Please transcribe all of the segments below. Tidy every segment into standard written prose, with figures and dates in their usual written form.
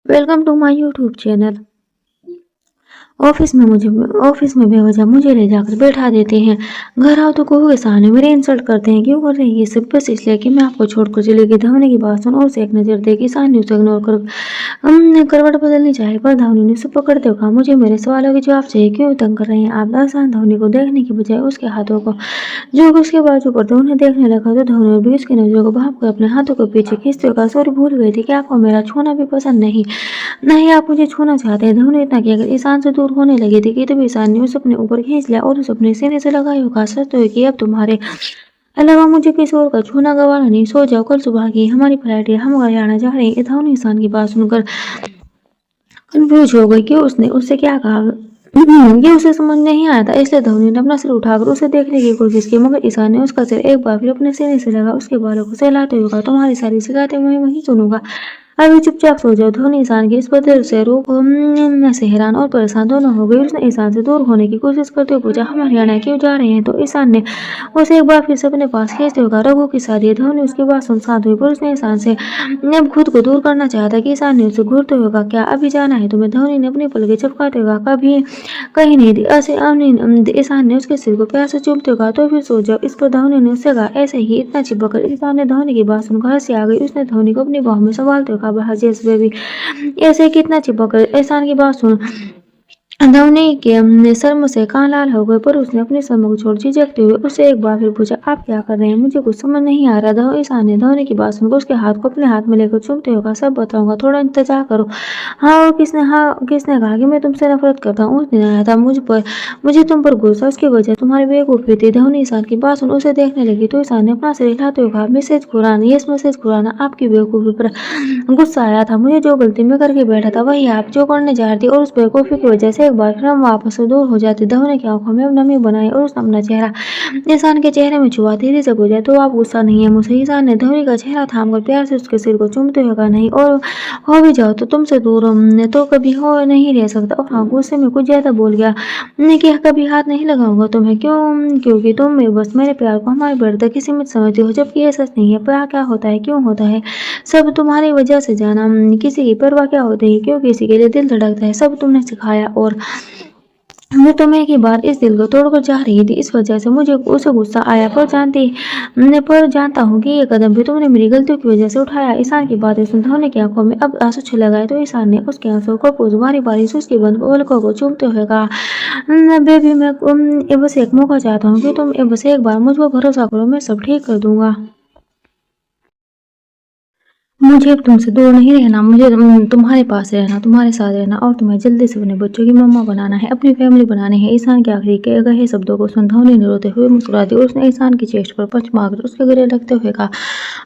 Welcome to my YouTube channel. Office में बेवजह मुझे ले जाकर बैठा देते हैं। घर आओ तो कहोगे सामने मेरे इंसल्ट करते हैं। क्यों कर रहे हैं ये सब? बस इसलिए कि मैं आपको छोड़कर चली गई। धावनी की बात सुन और उसे एक नजर देगी। सानी उसे इग्नोर कर हमने करवट बदलनी चाही पर धावनी ने उसे पकड़ते हुए कहा, मुझे मेरे सवालों के जवाब चाहिए। क्यों तंग कर रहे हैं आप? आसान धावनी को देखने की बजाय उसके हाथों को जो उसके बाजू पर था उन्हें देखने लगा तो धावनी भी उसकी नजरों को भाप कर अपने हाथों को पीछे खींचते हुए कहा, सॉरी भूल गई थी कि आपको मेरा छूना भी पसंद नहीं। नहीं आप मुझे छूना चाहते हैं। धनु ने इतना किया कि ईशान से दूर होने लगी थी कि तभी ईशान ने उसे अपने ऊपर खींच लिया और उसे अपने सीने से लगाए हुए कहा, सच तो है कि अब तुम्हारे अलावा मुझे किसी और का छूना गवारा नहीं। सो जाओ, कल सुबह की हमारी फ्लाइट है, हम हरियाणा जा रहे हैं। धनु ईशान की बात सुनकर कंफ्यूज हो गई कि उसने उससे क्या कहा। ये उसे समझ नहीं आया था, इसलिए धोनी ने अपना सिर उठाकर उसे देखने की कोशिश की, मगर ईशान ने उसका सिर एक बार फिर अपने सीने से लगा उसके बालों को सहलाते हुए कहा, तुम्हारी सारी शिकायतें मैं वही सुनूंगा। अभी चुपचाप सो जाओ। धोनी ईशान की इस बदल से रूप से हैरान और परेशान दोनों हो गई। उसने ईशान से दूर होने की कोशिश करते हुए पूछा, हम हरियाणा क्यों जा रहे हैं? तो ईशान ने उसे एक बार फिर से अपने पास खींचते हुए कहा, रघु की शादी है। धोनी उसकी बात सुन शांत हुई पर उसने ईशान से अब खुद को दूर करना चाहता कि ईशान ने उसे घूरते हुए कहा, क्या अभी जाना है तुम्हें? धोनी ने अपनी पलकें झपकाते हुए कहा, कभी कहीं नहीं दी। ऐसे ईशान ने उसके सिर को प्यार से चूमते हुए कहा, तो फिर सो जाओ। इस पर धोनी ने उससे कहा, ऐसे ही इतना चिपक कर ईशान ने धोनी की बात सुनकर हंसी आ गई। उसने धोनी को अपनी बाहों में संभालते हुए कहा, बहाजेस बेबी ऐसे कितना चिपक कर। ईशान की बात सुन धवनी के शर्म से कान लाल हो गए पर उसने अपनी शर्म को छोड़ झिझकते हुए उससे एक बार फिर पूछा, आप क्या कर रहे हैं? मुझे कुछ समझ नहीं आ रहा। ईशान ने धवनी की बात सुनकर उसके हाथ को अपने हाथ में लेकर चूमते हुए कहा, सब बताऊंगा, थोड़ा इंतजार करो। हाँ किसने कहा कि मैं तुमसे नफरत करता हूँ? उस दिन आया था मुझे तुम पर गुस्सा, उसकी वजह तुम्हारी बेवकूफी थी। धवनी ईशान की बात सुन उसे देखने लगी तो ईशान ने अपना सिर हिलाते हुए कहा, मैसेज खुराना आपकी बेवकूफी पर गुस्सा आया था। मुझे जो गलती मैं करके बैठा था वही आप जो करने जा रही थी और उस बेवकूफी की वजह से एक बार फिर हम वापस से दूर हो जाते। धवनी की आंखों में नमी बनाई और उसने अपना चेहरा ईशान के चेहरे में छुआ। धीरे से पूछा, तो आप गुस्सा नहीं है मुझसे? ईशान ने धवनी का चेहरा थामकर प्यार से उसके सिर को चूमते हुए कहा, नहीं, और हो भी जाओ तो तुमसे दूर तो कभी हो नहीं रह सकता। और हाँ, गुस्से में कुछ ज्यादा बोल गया ने कि कभी हाथ नहीं लगाऊंगा तुम्हें। क्योंकि तुम बस मेरे प्यार को हमारी बढ़ तक ही सीमित समझती हो, जबकि ये सच नहीं है। प्यार क्या होता है, क्यों होता है? सब तुम्हारी वजह से जाना। किसी की परवाह क्या होती है, क्यों किसी के लिए दिल धड़कता है, सब तुमने सिखाया। और मैं तुम्हें की बार इस दिल को तोड़कर जा रही थी, इस वजह से मुझे उसे गुस्सा आया। पर जानता हूँ कि ये कदम भी तुमने मेरी गलतियों की वजह से उठाया। ईशान की बातें सुन धोनी की आंखों में अब आंसू छलक गए तो ईशान ने उसके आंसू को पोंछ बारी बारी से उसकी बंद पलकों को चूमते हुए कहा, बेबी मैं बस एक मौका चाहता हूँ कि तुम बस एक बार मुझ पर भरोसा करो, मैं सब ठीक कर दूंगा। मुझे अब तुमसे दूर नहीं रहना, मुझे तुम्हारे पास रहना, तुम्हारे साथ रहना और तुम्हें जल्दी से अपने बच्चों की मम्मा बनाना है, अपनी फैमिली बनानी है। ईशान के आखिरी कहे शब्दों को सुन धवनी ने रोते हुए मुस्कुरा दी और उसने ईशान की चेस्ट पर पंच मारकर उसके गले लगते हुए कहा,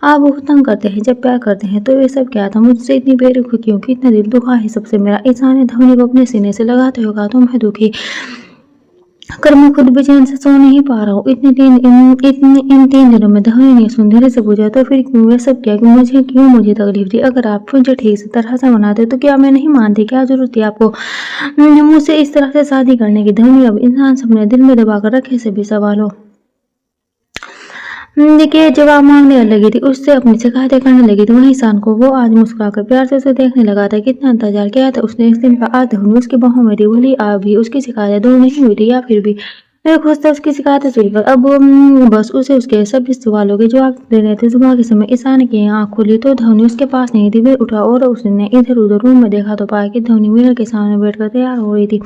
आप बहुत तंग करते हैं जब प्यार करते हैं। तो ये सब क्या था? मुझसे इतनी बेरुखी क्यों? कि इतना दिल दुखा है सबसे मेरा। ईशान ने धवनी को अपने सीने से लगाते हुए कहा, तुम है दुखी कर मैं खुद भी चैन से सो नहीं पा रहा हूँ। इन 3 दिनों में धवनी ने सुंदर से पूछा, तो फिर क्यों ये सब किया? क्यों मुझे तकलीफ दी? अगर आप मुझे ठीक से तरह से मनाते तो क्या मैं नहीं मानती? क्या जरूरत थी आपको मुझसे इस तरह से शादी करने की? धवनी अब इंसान से अपने दिल में दबाकर रखे से भी सवालों देखिए जवाब मांगने लगी थी, उससे अपनी शिकायतें करने लगी थी। वहीं ईशान को वो आज मुस्कुराकर प्यार से उसे देखने लगा था। कितना इंतजार किया था उसने इस दिन का। आज धवनी उसकी बाहों में थी, भली भी उसकी शिकायतें दूर नहीं हुई थी, या फिर भी मैं खुश था उसकी शिकायतें सुनकर। अब बस उसे उसके सभी सवालों के जवाब देने थे। सुबह के समय ईशान की आंख खुली तो धवनी उसके पास नहीं थी। वे उठा और उसने इधर उधर रूम में देखा तो पाया कि धवनी मिरर के सामने बैठकर तैयार हो रही थी।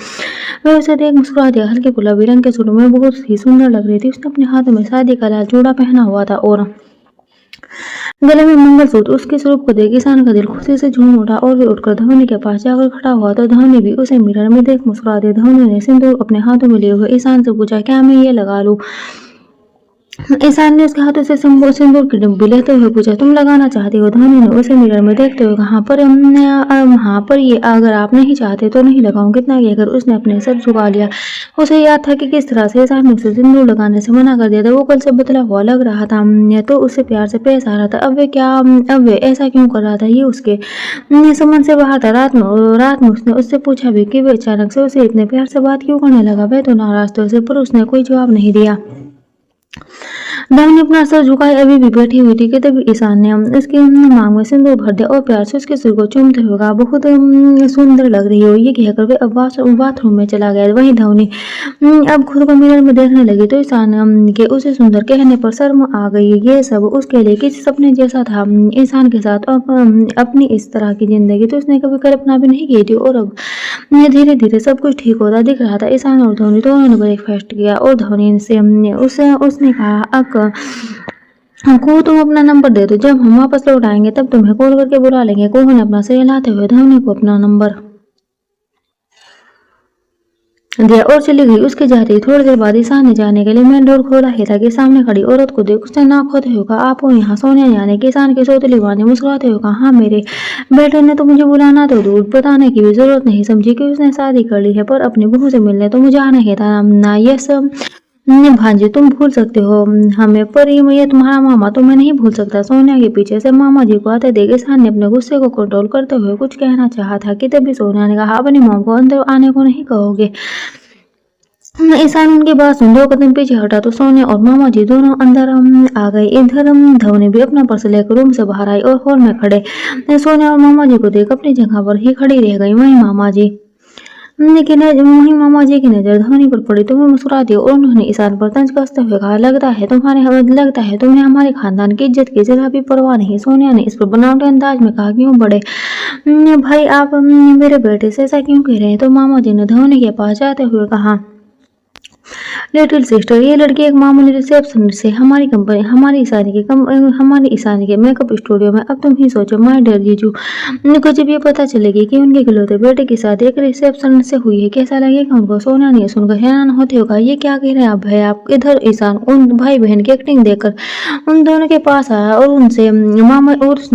वह उसे देख मुस्कुरा दिया। हल्के गुलाबी रंग के सूट में बहुत ही सुंदर लग रही थी। उसने अपने हाथों में शादी का लाल जोड़ा पहना हुआ था और गले में मंगलसूत्र। उसके स्वरूप को देख ईशान का दिल खुशी से झूम उठा और वे उठकर धवनी के पास जाकर खड़ा हुआ तो धवनी भी उसे मिरर में देख मुस्कुरा दी। धवनी ने सिंदूर अपने हाथों में लिए हुए ईशान से पूछा, क्या मैं ये लगा लूं? ईशान ने उसके हाथों से सिंदूर की डिब्बी लेते हुए पूछा, तुम लगाना चाहती हो? धवनी ने उसे मिरर में देखते हुए कहा, पर ये अगर आप नहीं चाहते तो नहीं लगाऊं। कितना कहकर उसने अपने सर झुका लिया। उसे याद था कि किस तरह से ईशान ने उसे सिंदूर लगाने से मना कर दिया था। वो कल से बदला हुआ लग रहा था तो उससे प्यार से पेश आ रहा था। अब वे ऐसा क्यों कर रहा था? ये उसके समझ से बाहर था। रात में उसने उससे पूछा भी कि वे अचानक से उसे इतने प्यार से बात क्यों करने लगा। वह तो नाराज थे उसे, पर उसने कोई जवाब नहीं दिया। दामिनी अपना सर झुकाए अभी भी बैठी हुई थी कि तभी ईशान ने उसकी मांग में सिंदूर भर दिया और प्यार से उसके सिर को चूमते हुए कहा, बहुत सुंदर लग रही हो। ये कहकर वे अब बाथरूम में चला गया। वहीं धवनी अब खुद को मिरर में देखने लगी तो ईशान के उसे सुंदर कहने पर शर्म आ गई। ये सब उसके लिए किसी सपने जैसा था। ईशान के साथ अपनी इस तरह की जिंदगी तो उसने कभी कल्पना भी नहीं की थी और अब धीरे धीरे सब कुछ ठीक होता दिख रहा था। ईशान और धोनी दोनों ने ब्रेकफास्ट किया और धोनी से उसने कहा, अक को तुम अपना नंबर दे दो, जब हम वापस लौट आएंगे तब तुम्हें कॉल करके बुला लेंगे। कोहू ने अपना सिर हिलाते हुए धोनी को अपना नंबर दिया और चली गई। उसके जाते ही थोड़ी देर बाद ईशान ने जाने के लिए मेन डोर खोला ही था कि सामने खड़ी औरत को देख उसने नाक खोते हुए कहा, आप हो यहाँ? सोनिया जाने की ईशान की सौतेली माँ ने मुस्कुराते हुए कहा, हाँ मेरे बेटे ने तो मुझे बुलाना तो दूर बताने की भी जरूरत नहीं समझी कि उसने शादी कर ली है, पर अपनी बहू से मिलने तो मुझे आना ही था ना। ये सब भांजे तुम भूल सकते हो हमें, पर ये तुम्हारा मामा तो मैं नहीं भूल सकता। सोनिया के पीछे से मामा जी को आते देख ईशान ने अपने गुस्से को कंट्रोल करते हुए कुछ कहना चाहा था कि तभी सोनिया ने कहा, अपनी मॉम को अंदर आने को नहीं कहोगे? ईशान उनकी बात सुन 2 कदम पीछे हटा तो सोनिया और मामा जी दोनों अंदर आ गए। इधर धवनी भी अपना पर्स लेकर रूम से बाहर आई और हॉल में खड़े सोनिया और मामा जी को देख अपनी जगह पर ही खड़ी रह गई। वहीं मामा जी की नजर धवनी पर पड़ी तो वो मुस्कुरा दी और उन्होंने ईशान पर तंज कसते हुए कहा, लगता है तुम्हें हमारे खानदान की इज्जत की जरा भी परवाह नहीं। सोनिया ने इस पर बनावटी अंदाज में कहा, क्यों बड़े भाई आप मेरे बेटे से ऐसा क्यों कह रहे हैं? तो मामा जी ने धवनी के पास जाते हुए कहा, लिटिल सिस्टर, ये लड़की एक मामूली रिसेप्शनिस्ट है हमारी ईशानी के मेकअप स्टूडियो में। अब तुम ही सोचो माय डियर जीजू को जब ये पता चलेगी कि उनके इकलौते बेटे की शादी एक रिसेप्शनिस्ट से हुई है, कैसा लगेगा उनको? सोनिया ने सुनकर हैरान होते हुए कहा, ये क्या कह रहे हैं आप भाई? आप इधर ईशान उन भाई बहन की एक्टिंग देखकर उन दोनों के पास आया और उसने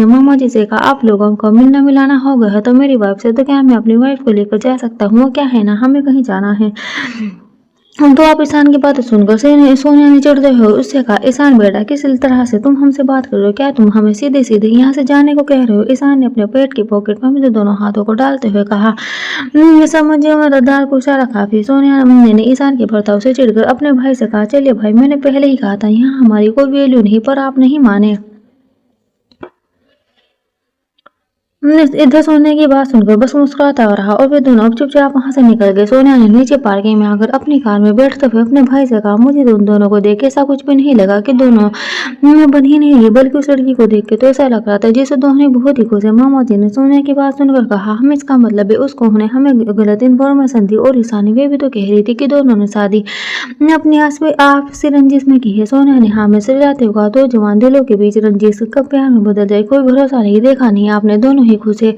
मामा जी से कहा, आप लोगों को मिलना मिलाना हो गया है तो मेरी वाइफ से, तो क्या मैं अपनी वाइफ को लेकर जा सकता हूँ? वो क्या है ना, हमें कहीं जाना है। तो आप ईशान की बात सुनकर सोनिया ने चिढ़ते हुए उससे कहा, ईशान बेटा किस तरह से तुम हमसे बात कर रहे हो? क्या तुम हमें सीधे सीधे यहाँ से जाने को कह रहे हो? ईशान ने अपने पेट की पॉकेट में अपने दोनों हाथों को डालते हुए कहा, समझिए मददगार को इशारा काफी। सोनिया ने ईशान के बर्ताव से चिढ़कर अपने भाई से कहा, चलिए भाई, मैंने पहले ही कहा था यहाँ हमारी कोई वैल्यू नहीं, पर आप नहीं माने। इधर सोनिया की बात सुनकर बस मुस्कुराता रहा और वे दोनों अब चुपचाप वहां से निकल गए। सोनिया ने नीचे पार्किंग में आकर अपनी कार में बैठते हुए अपने भाई से कहा, मुझे उन दोनों को देख के ऐसा कुछ भी नहीं लगा कि दोनों बन ही नहीं है, बल्कि उस लड़की को देख के तो ऐसा लग रहा था जैसे दोनों बहुत ही खुश है। मामा जी ने सोनिया की बात सुनकर कहा, हम इसका मतलब है उसको हमें गलत इन्फॉर्मेशन दी और ईशानी वे भी तो कह रही थी कि दोनों ने शादी अपनी आपसी रंजिश में की है। सोनिया ने हाँ में सिर हिलाते हुए कहा, दो जवान दिलों के बीच रंजिश कब प्यार में बदल जाए कोई भरोसा नहीं, देखा नहीं आपने, दोनों ही खुश है।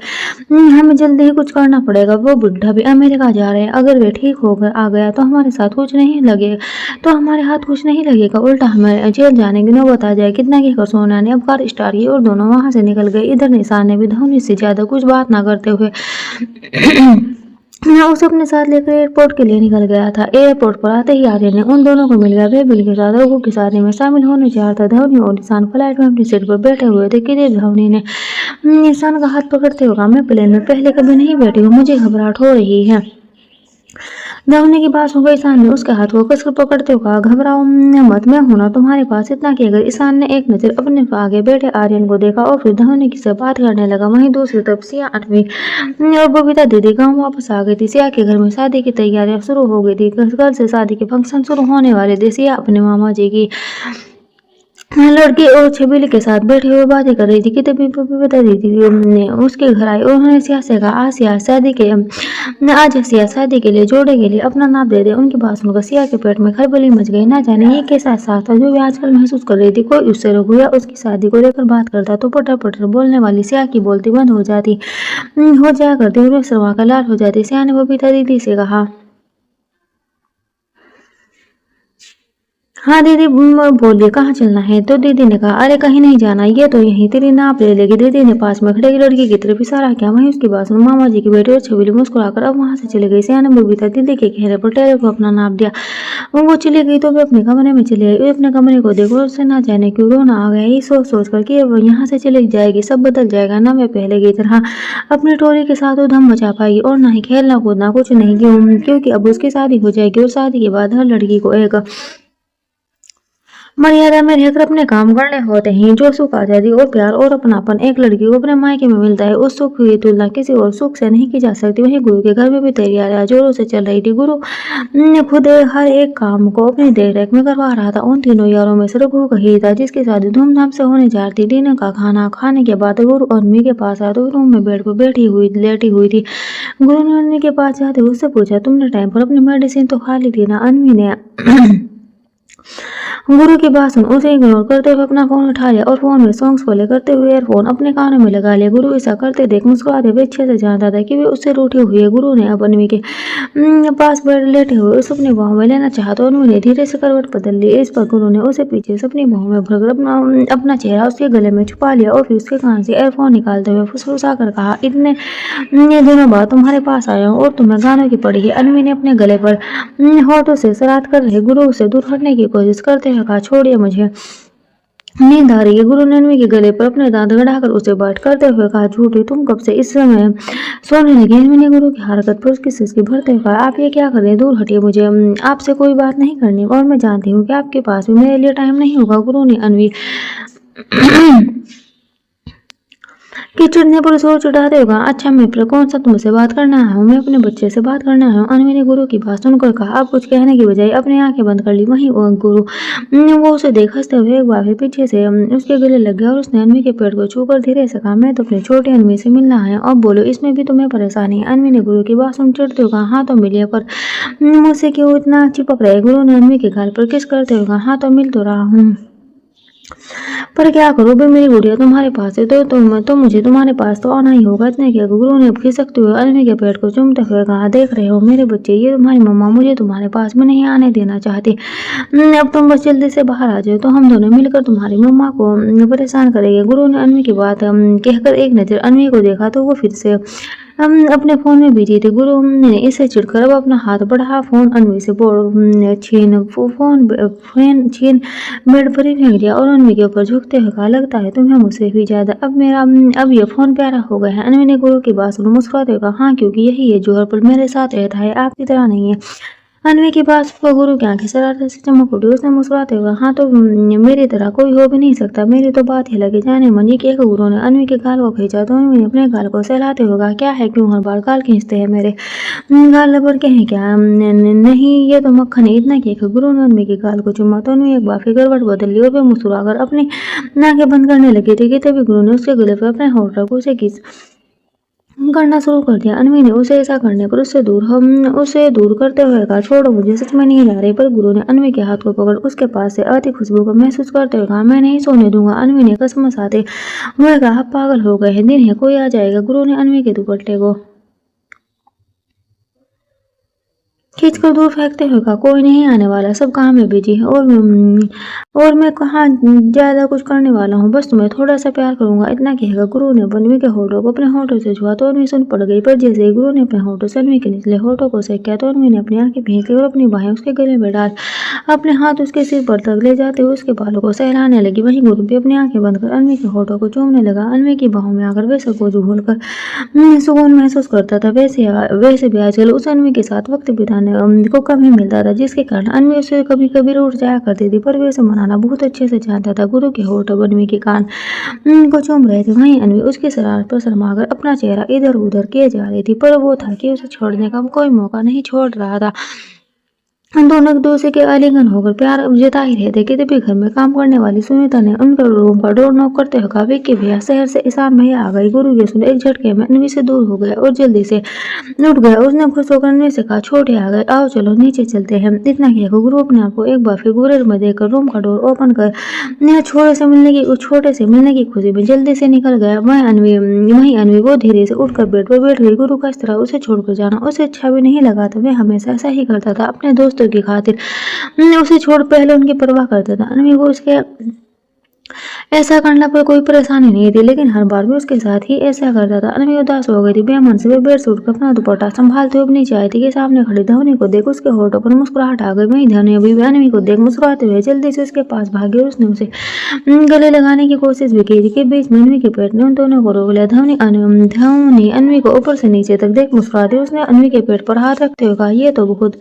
हमें जल्दी ही कुछ करना पड़ेगा। वो बुढ़ा भी अमेरिका जा रहे हैं, अगर वे ठीक होकर आ गया तो हमारे साथ कुछ नहीं लगेगा, तो हमारे हाथ कुछ नहीं लगेगा, उल्टा हमें जेल जाने की नौबत आ जाए। कितना कहकर सोनिया ने अब कार स्टार्ट की और दोनों वहां से निकल गए। इधर निशान ने भी धवनी से ज्यादा कुछ बात ना करते हुए उसे अपने साथ लेकर एयरपोर्ट के लिए निकल गया था। एयरपोर्ट पर आते ही आर्यन ने उन दोनों को मिल गया। वे बिल के साथ लोगों की शादी में शामिल होने जा रहा था। धवनी और निशान फ्लाइट में अपनी सीट पर बैठे हुए थे कि धवनी ने निशान का हाथ पकड़ते हुए कहा, मैं प्लेन में पहले कभी नहीं बैठी हूँ, मुझे घबराहट हो रही है। धवनी की बात सुनकर ईशान ने उसके हाथ को कसकर पकड़ते हुए कहा, घबराओ मत, मैं हूं ना तुम्हारे पास। इतना कहकर ईशान ने एक नजर अपने आगे बैठे आर्यन को देखा और फिर धवनी की से बात करने लगा। वहीं दूसरी तरफ सिया 8वीं और बबीता दीदी गाँव वापस आ गई थी। सिया के घर में शादी की तैयारियां शुरू हो गई थी। कल से शादी के फंक्शन शुरू होने वाले थे। सिया अपने मामा जी की लड़की और छबीली के साथ बैठे हुए बातें कर रही थी कि तभी बता दीदी ने उसके घर आई और उन्होंने सिया से कहा, आज सिया शादी के लिए जोड़े के लिए अपना नाप दे दे। उनकी बात सुनकर सिया के पेट में खलबली मच गई। ना जाने ये कैसा एहसास था जो वे आजकल महसूस कर रही थी। कोई उससे रोक या उसकी शादी को लेकर बात करता तो पटर पटर बोलने वाली सिया की बोलती बंद हो जाया करती और शर्मा का लाल हो जाती। सिया ने बबीता दीदी से कहा, हाँ दीदी बोलिए, कहाँ चलना है? तो दीदी ने कहा, अरे कहीं नहीं जाना, ये तो यहीं तेरी नाप ले लेगी। दीदी ने पास में खड़े लड़की की तरफ इशारा किया। वहीं उसकी बात सुन मामा जी की बेटी और छबीली मुस्कुराकर अब वहां से चली गई। सिया ने बबीता दीदी के कहने पर टेलर को अपना नाप दिया। वो चली गई तो वे अपने कमरे में चली आई। अपने कमरे को देखो उससे ना जाने क्यों रोना आ गया। ये सोच कर कि वो यहाँ से चली जाएगी, सब बदल जाएगा, ना वे पहले की तरह अपनी टोली के साथ उधम मचा पाएगी और ना ही खेलना कूदना कुछ नहीं, क्योंकि अब उसकी शादी हो जाएगी और शादी के बाद हर लड़की को एक मर्यादा में रहकर अपने काम करने होते हैं। जो सुख, आजादी और प्यार और अपनापन एक लड़की को अपने मायके में मिलता है, उस सुख की तुलना किसी और सुख से नहीं की जा सकती। वहीं गुरु के घर में भी तैयारियां जोरों से चल रही थी। गुरु खुद हर एक काम को अपनी देखरेख में करवा रहा था। उन तीनों यारों में सिर्फ गुरु ही था जिसकी शादी धूमधाम से होने जा रही थी। डिनर का खाना खाने के बाद गुरु अन्वी के पास आया तो रूम में बेड पर लेटी हुई थी। गुरु ने अन्वी के पास जाते हुए उससे पूछा, तुमने टाइम पर अपनी मेडिसिन तो खा ली थी ना? अन्वी ने गुरु की बात सुन उसे इग्नोर करते हुए अपना फोन उठा लिया और फोन में सॉन्ग्स प्ले करते हुए ईयरफोन अपने कानों में लगा लिया। गुरु ऐसा करते देख मुस्कुराते हुए अच्छे से जानता था कि वे उससे रूठी हुई है। गुरु ने अब अन्वी के पास बेड लेटे हुए उसे अपनी बाहों में लेना चाहा तो अन्वी ने धीरे से करवट बदल ली। इस पर गुरु ने उसे पीछे से अपनी बाहों में भरकर अपना चेहरा उसके गले में छुपा लिया और फिर उसके कान से ईयरफोन निकालते हुए फुसफुसा कर कहा, इतने दिनों बाद तुम्हारे पास आया हूँ और तुम्हें गानों की पड़ी है। अन्वी ने अपने गले पर होठों से शरारत कर रहे गुरु से दूर हटने की कोशिश करते हुए कहा, छोड़िए मुझे, नींद आ रही है। गुरु ने अन्वी के गले पर अपने दांत गड़ाकर उसे बाट करते हुए कहा, झूठी, तुम कब से इस समय सोने लगी? अन्वी ने गुरु की हरकत पर उसकी सिसकी भरते हुए कहा, आप ये क्या कर रहे हैं? दूर हटिए, मुझे आपसे कोई बात नहीं करनी और मैं जानती हूँ कि आपके पास भी मेरे लिए टाइम नहीं होगा। गुरु ने अन्वी कि चिढ़ने पर जोर चढ़ाते हुए कहा, अच्छा मैं फिर कौन सा तुमसे बात करना आया हूँ? मैं अपने बच्चे से बात करना आया हूँ। अन्वी ने गुरु की बात सुनकर कहा, अब कुछ कहने की बजाय अपनी आंखें बंद कर ली। वहीं गुरु वो उसे देख हंसते हुए एक बार फिर पीछे से उसके गले लग गया और उसने अन्वी के पेट को छूकर धीरे से कहा, मैं तो अपनी छोटी अन्वी से मिलना आया हूँ, अब बोलो इसमें भी तुम्हें परेशानी है? अन्वी ने गुरु की बात सुन चिढ़ते हुए कहा, हाँ तो मिलिए, पर मुझसे क्यों इतना चिपक रहे? गुरु ने अन्वी के गाल पर किस करते हुए कहा, हाँ तो मिल तो रहा हूँ, पर क्या करूँ बे, मेरी गुड़िया तुम्हारे पास है तो मुझे तुम्हारे पास तो आना ही होगा। इतने क्या गुरु ने खिसकते हुए अन्वी के पेट को चूमते हुए कहा, देख रहे हो मेरे बच्चे, ये तुम्हारी मम्मा मुझे तुम्हारे पास में नहीं आने देना चाहती। अब तुम बस जल्दी से बाहर आ जाओ तो हम दोनों मिलकर तुम्हारी मम्मा को परेशान करेंगे। गुरु ने अन्वी की बात कहकर एक नजर अन्वी को देखा तो वो फिर से अपने फोन में बिजी थे। गुरु ने इसे चिढ़कर अब अपना हाथ बढ़ा फोन अन्वी से फोन छीन बेड पर ही फेंक दिया और अन्वी के ऊपर झुकते हुए कहा, लगता है तुम्हें मुझसे भी ज्यादा अब ये फोन प्यारा हो गया है। अन्वी ने गुरु की बात सुन मुस्कुराते हुए कहा, हाँ क्योंकि यही है जो हर पल मेरे साथ रहता है, आपकी तरह नहीं है। अन्वी की बात पर गुरु की आंखें शरारत से चमक उठी। उसने मुस्कुराते हुए, हाँ तो मेरी तरह कोई हो भी नहीं सकता, मेरी तो बात ही लगे जाने मन। ये कहकर गुरु ने अन्वी के गाल को खींचा तो अन्वी ने अपने गाल को सहलाते हुए कहा, क्या है, क्यों हर बार गाल खींचते हैं मेरे? गाल लबर के हैं क्या? नहीं, ये तो मक्खन है। इतना कहकर गुरु ने अन्वी के गाल को चुमा तो अन्वी एक बार फिर करवट बदल ली और वे मुस्कुराकर अपनी नाकें बंद करने लगी थी कि तभी गुरु ने उसके गले पर अपने होठ रख उसे किस करना शुरू कर दिया। अन्वी ने उसे ऐसा करने पर उसे दूर करते हुए कहा, छोड़ो मुझे, सच में नहीं ला रही। पर गुरु ने अन्वी के हाथ को पकड़ उसके पास से आती खुशबू को महसूस करते हुए कहा, मैं नहीं सोने दूंगा। अन्वी ने कसम खाते हुए कहा, पागल हो गए हैं, दिन है, कोई आ जाएगा। गुरु ने अन्वी के दुपट्टे को खींचकर दूर फेंकते हुए कहा, कोई नहीं आने वाला, सब काम में बिजी है और मैं कहाँ ज्यादा कुछ करने वाला हूँ, बस तुम्हें थोड़ा सा प्यार करूंगा। इतना कहकर गुरु ने अन्वी के होठों को अपने होठों से छुआ तो अन्वी सुन पड़ गई। पर जैसे ही गुरु ने अपने होठों से अन्वी के निचले होठों को सेक किया तो अन्वी ने अपनी आंखें भींच ली और अपनी बाहें उसके गले में डाल अपने हाथ उसके सिर पर तक ले जाते हुए उसके बालों को सहलाने लगी। वहीं गुरु भी अपनी आंखें बंद कर अन्वी के होठों को चूमने लगा। अन्वी की बाहों में आकर वे सबको झूलकर सुकून महसूस करता था। वैसे भी आजकल उस अन्वी के साथ वक्त बिताने को कम ही मिलता था, जिसके कारण अन्वी उसे कभी कभी रूठ जाया करती थी, पर वे उसे मनाना बहुत अच्छे से जानता था। गुरु के होठ अन्वी के कान को चूम रहे थे, वहीं अन्वी उसकी शरारत पर शर्माकर अपना चेहरा इधर उधर किए जा रही थी, पर वो था कि उसे छोड़ने का कोई मौका नहीं छोड़ रहा था। दोनों एक दूसरे के आलिंगन होकर प्यार जता ही रहे थे कि तभी घर में काम करने वाली सुनीता ने उनका रूम का डोर नॉक करते हुए कहा, विक्की भैया, शहर से ईशान भैया आ गई। गुरु ये सुन एक झटके में अन्वी से दूर हो गया और जल्दी से उठ गया। उसने खुश होकर अन्वी से कहा, छोटे आ गए, आओ चलो नीचे चलते हैं। इतना कहकर गुरु अपने आप को एक बार फिर गुरेर में देकर रूम का डोर ओपन कर छोटे से मिलने की खुशी में जल्दी से निकल गया। वहीं अन्वी वो धीरे से उठकर बेड पर बैठ गई। गुरु का इस तरह उसे छोड़कर जाना उसे अच्छा भी नहीं लगा था। वह हमेशा ऐसा ही करता था, अपने दोस्तों की खातिर उसे छोड़ पहले उनकी परवाह करता था। अन्वी को उसके ऐसा करने पर कोई परेशानी नहीं थी, लेकिन हर बार भी उसके साथ ही ऐसा करता था। अन्वी उदास हो गई थी। बेमन से वे बेड से उठकर अपना दुपट्टा संभालते हुए अपनी चाय थी कि सामने खड़ी धवनी को देख उसके होठों पर मुस्कुराहट आ गई। वहीं धवनी भी अन्वी को देख मुस्कुराते हुए जल्दी से उसके पास भागी और उसने उसे गले लगाने की कोशिश भी की थी कि बीच में अन्वी के पेट ने उन दोनों को रोक लिया। धवनी अन्वी को ऊपर से नीचे तक देख मुस्कुराती उसने अन्वी के पेट पर हाथ रखते हुए कहा, ये तो बहुत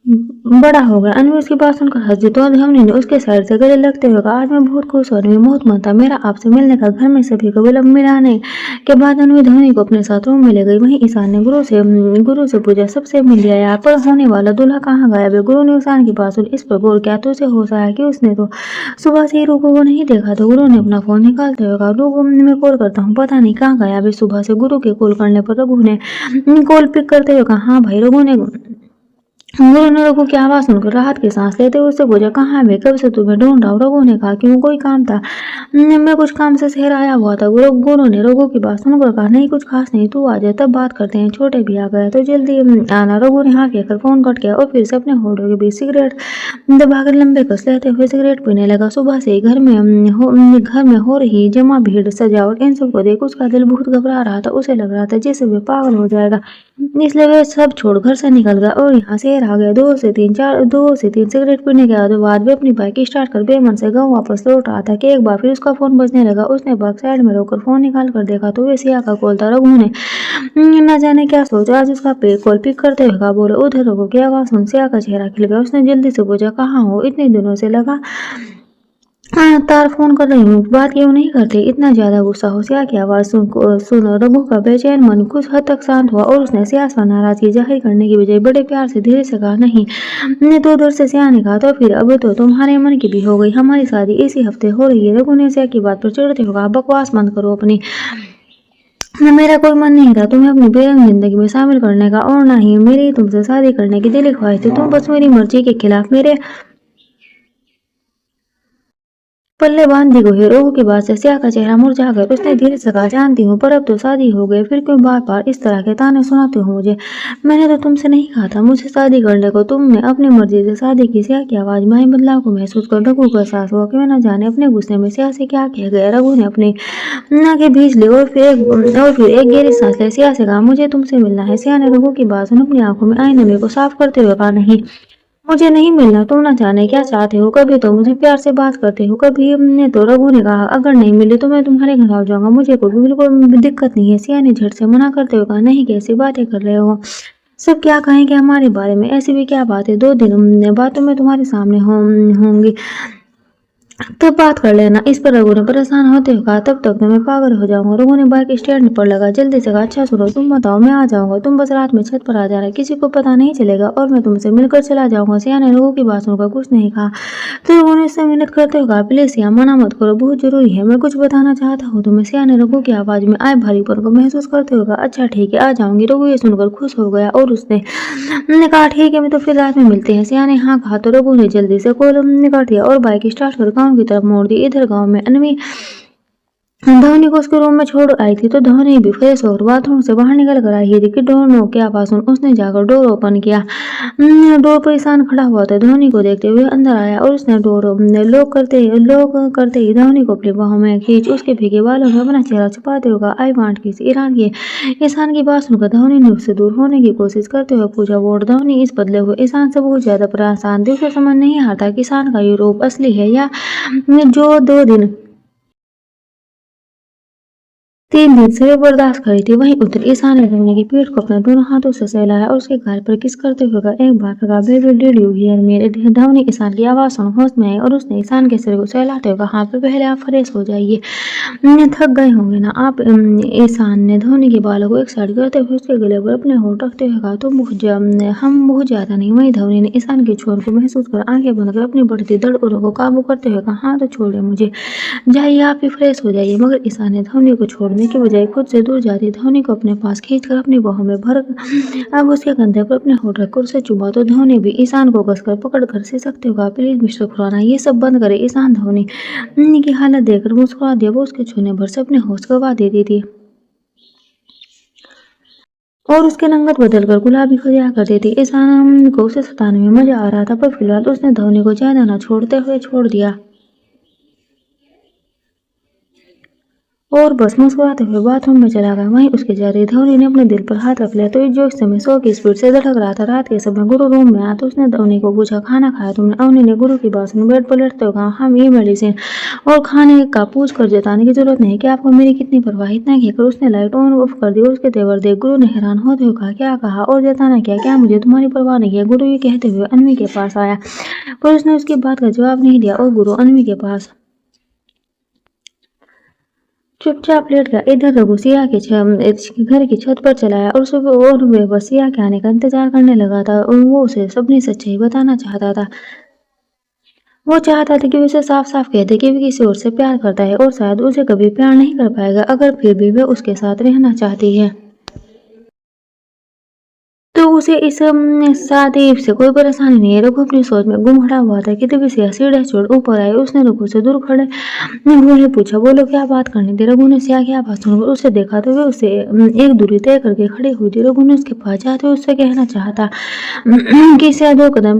बड़ा हो गया। अनवी उसकी बात सुनकर हंस दी तो धवनी ने उसके साइड से गले लगते हुए कहा, आज मैं बहुत खुश हूँ अनवी, बहुत मन था मेरा आपसे मिलने का। घर में सभी को विलंब मिलाने के बाद अनवी धवनी को अपने साथ रूम में ले गई। वहीं ईशान ने गुरु से पूछा, सबसे मिल लिया यार, पर होने वाला दूल्हा कहाँ गायब है? गुरु ने ईशान की बात सुनी। इस पर गौर किया तो उसे होश आया कि उसने तो सुबह से ही रुको को नहीं देखा। तो गुरु ने अपना फोन निकालते हुए कहा, रुको मैं कॉल करता हूँ, पता नहीं कहाँ गायब है सुबह से। गुरु के कॉल करने पर रघु ने कॉल पिक करते हुए कहा, हाँ भाई। रघु ने गुरु ने रघु की आवाज सुनकर राहत की सांस लेते हुए उससे पूछा, कहाँ है? कब से तुम्हें ढूंढ रहा हूँ। रघु ने कहा, क्यों, कोई काम था? मैं कुछ काम से शहर आया हुआ था। गुरु ने रघु की बात सुनकर कहा, नहीं कुछ खास नहीं, तू आ जाए तब बात करते हैं, छोटे भी आ गया तो जल्दी आना। रघु ने हाँ कहकर फोन कट किया और फिर से अपने होठों के बीच सिगरेट दबाकर लंबे कस लेते हुए सिगरेट पीने लगा। सुबह से ही घर में हो रही जमा भीड़ सजावट इन सबको देख उसका दिल बहुत घबरा रहा था। उसे लग रहा था जैसे वे पागल हो जाएगा, इसलिए वह सब छोड़ घर से निकल गया और यहाँ शहर आ गया। 2 से 3 सिगरेट पीने के बाद वे अपनी बाइक स्टार्ट कर बेमन से गाँव वापस लौट रहा था कि एक बार फिर उसका फोन बजने लगा। उसने बाइक साइड में रोककर फोन निकाल कर देखा तो वे सिया का कॉल था। रघु ने न जाने क्या सोचा, आज उसका कॉल पिक करते हुए कहा, बोले। उधर रघु की आवाज सुन सिया का चेहरा खिल गया। उसने जल्दी से पूछा, कहाँ हो? इतने दिनों से लगा तार फोन कर रही हूँ, बात क्यों नहीं करते? इतना ज्यादा गुस्सा हो? सिया की आवाज सुन रघु का बेचैन मन कुछ हद तक शांत हुआ और उसने सिया से नाराजगी जाहिर करने की बजाय बड़े प्यार से धीरे से कहा, नहीं। ने तो उधर से सिया ने कहा, तो फिर अब तो तुम्हारे मन की भी हो गई, हमारी शादी इसी हफ्ते हो रही है। रघु ने सिया की बात पर चिढ़ते हुए कहा, बकवास बंद करो अपनी। मेरा कोई मन नहीं था तुम्हें अपनी बेरंग जिंदगी में शामिल करने का और ना ही मेरी तुमसे शादी करने की दिली ख्वाहिश थी। तुम बस मेरी मर्जी के खिलाफ मेरे पल्ले बांध दी गई है। रघु की बात से सिया का चेहरा मुरझा गया। उसने धीरे से कहा, जानती हूँ, पर अब तो शादी हो गई, फिर क्यों बार बार इस तरह के ताने सुनाते हो मुझे? मैंने तो तुमसे नहीं कहा था मुझसे शादी करने को, तुमने अपनी मर्जी से शादी की। सिया की आवाज में आई बदलाव को महसूस कर रघु को एहसास हुआ कि वह न जाने अपने गुस्से में सिया से क्या कह गया। रघु ने अपनी नाकें भींच ली और फिर एक गहरी सांस ले सिया से कहा, मुझे तुमसे मिलना है। सिया ने रघु की बात सुन अपनी आंखों में आई नमी को साफ करते हुए कहा, नहीं, मुझे नहीं मिलना। तुम ना जाने क्या चाहते हो, कभी तो मुझे प्यार से बात करते हो, कभी हमने तो। रघु ने कहा, अगर नहीं मिली तो मैं तुम्हारे घर आ जाऊंगा, मुझे कोई बिल्कुल भी दिक्कत नहीं है। सिया ने झट से मना करते हुए कहा, नहीं, कैसी बातें कर रहे हो? सब क्या कहेंगे हमारे बारे में? ऐसी भी क्या बात है? 2 दिन बाद तो मैं तुम्हारे सामने होंगी, तब बात कर लेना। इस पर रघु ने परेशान होते हुए कहा, तब तक तो मैं पागल हो जाऊंगा। रघु ने बाइक स्टैंड पर लगा जल्दी से कहा, अच्छा सुनो, तुम बताओ, मैं आ जाऊंगा, तुम बस रात में छत पर आ जाना, किसी को पता नहीं चलेगा और मैं तुमसे मिलकर चला जाऊंगा। सिया ने रघु की बात सुनकर कुछ नहीं कहा तो रघु ने उससे मिन्नत करते हुए कहा, प्लीज सिया, मना मत करो, बहुत जरूरी है, मैं कुछ बताना चाहता हूँ तुम्हें। सिया ने रघु की आवाज में आए भारीपन को महसूस करते हुए कहा, अच्छा ठीक है, आ जाऊंगी। रघु ये सुनकर खुश हो गया और उसने कहा, ठीक है, मैं तो फिर रात में मिलते हैं। सिया ने हाँ कहा तो रघु ने जल्दी से कॉल काट दिया और बाइक स्टार्ट कर गाँव की तरफ मोड़ दी। इधर गाँव में अनवी धोनी को उसके रूम में छोड़ आई थी तो धोनी भी फ्रेश होकर बाथरूम से बाहर निकल कर आई थी कि डोर नो की आवाज सुन उसने जाकर डोर ओपन किया। डोर पर ईशान खड़ा हुआ था। धोनी को देखते हुए अंदर आया और उसने डोर लॉक करते ही धोनी को अपनी बाहों में खींच उसके भीगे बालों में अपना चेहरा छुपाते हुए कहा, आई वांट किस। ईशान की बात सुनकर धोनी ने उससे दूर होने की कोशिश करते हुए पूछा, वोट? धोनी इस बदले हुए ईशान से बहुत ज्यादा परेशान थी। उसे समझ नहीं आता कि ईशान का ये रूप असली है या जो 3 दिन से वे बर्दाश्त करी थी। वहीं उधर ईशान ने धोनी की पीठ को अपने दोनों हाथों से सहलाया और उसके गाल पर किस करते हुए कहा, एक बार कहा, बेबी डिड यू हियर मेरे। धोनी ईशान की आवाज सुन होश में आई और उसने ईशान के सिर को सहलाते हुए कहा, हाँ, पहले आप फ्रेश हो जाइए, थक गए होंगे ना आप। ईशान ने धोनी के बालों को एक साइड करते हुए उसके गले पर अपने होंठ रखते हुए कहा, तुम हम बहुत ज्यादा नहीं। वहीं धोनी ने ईशान के छोर को महसूस कर आंखें बंद कर अपनी बढ़ती धड़कनों को काबू करते हुए कहा, हाँ तो छोड़े मुझे, जाइए, आप भी फ्रेश हो जाइए। मगर ईशान ने धोनी को छोड़ने के बजाय खुद से दूर जाती धोनी को अपने पास खींचकर अपनी बाहों में भर अब उसके कंधे पर अपने होठ रखकर उसे चुमा तो धोनी भी ईशान को कसकर पकड़कर सिसकते हुए कहा, प्लीज मिस्टर खुराना, ये सब बंद करे। ईशान धोनी की हालत देखकर मुस्कुरा दिया। वो उसके छूने भर से अपने होश गंवा देती थी और उसके रंगत बदलकर गुलाबी हो जाया करती थी। ईशान को उसे सताने में मजा आ रहा था पर फिलहाल उसने धोनी को ज्यादा न छोड़ते हुए छोड़ दिया और बस मुस्कुराते हुए बाथरूम में चला गया। वहीं उसके जाते धवनी ने अपने दिल पर हाथ रख लिया तो जो इस समय 100 की स्पीड से धड़क रहा था। रात के समय गुरु रूम में आया तो उसने अवनी को पूछा, खाना खाया तुमने? अवनी ने गुरु की बात सुनी बेड पर लेटते हुए कहा, हम ये मेडिसिन और खाने का पूछ कर जताने की जरूरत नहीं कि आपको मेरी कितनी परवाह। इतना कहकर उसने लाइट ऑन ऑफ कर दी और उसके तेवर देख गुरु ने हैरान होते हुए कहा, क्या कहा और जताना क्या मुझे तुम्हारी परवाह नहीं है? गुरु ये कहते हुए अनवी के पास आया पर उसने उसकी बात का जवाब नहीं दिया और गुरु अनवी के पास चुपचाप लेट गया। इधर रघु सिया के घर की छत पर चलाया और सुबह और वे बस सिया के आने का इंतजार करने लगा था और वो उसे अपनी सच्चाई बताना चाहता था। वो चाहता था कि उसे साफ साफ कह दे कि वो किसी और से प्यार करता है और शायद उसे कभी प्यार नहीं कर पाएगा अगर फिर भी वह उसके साथ रहना चाहती है। तो उसे इस शादी से कोई परेशानी नहीं है। रघु अपनी सोच में गुम खड़ा हुआ था कि तभी सिया सीढ़ी छोड़ ऊपर आई। उसने रघु से दूर खड़े हुए पूछा, बोलो क्या बात करनी थी? रघु ने सिया क्या बात सुनकर उसे देखा तो वे उसे एक दूरी तय करके खड़ी हुई थी। रघु ने उसके पास जाते हुए उससे कहना चाहता कि सिया 2 कदम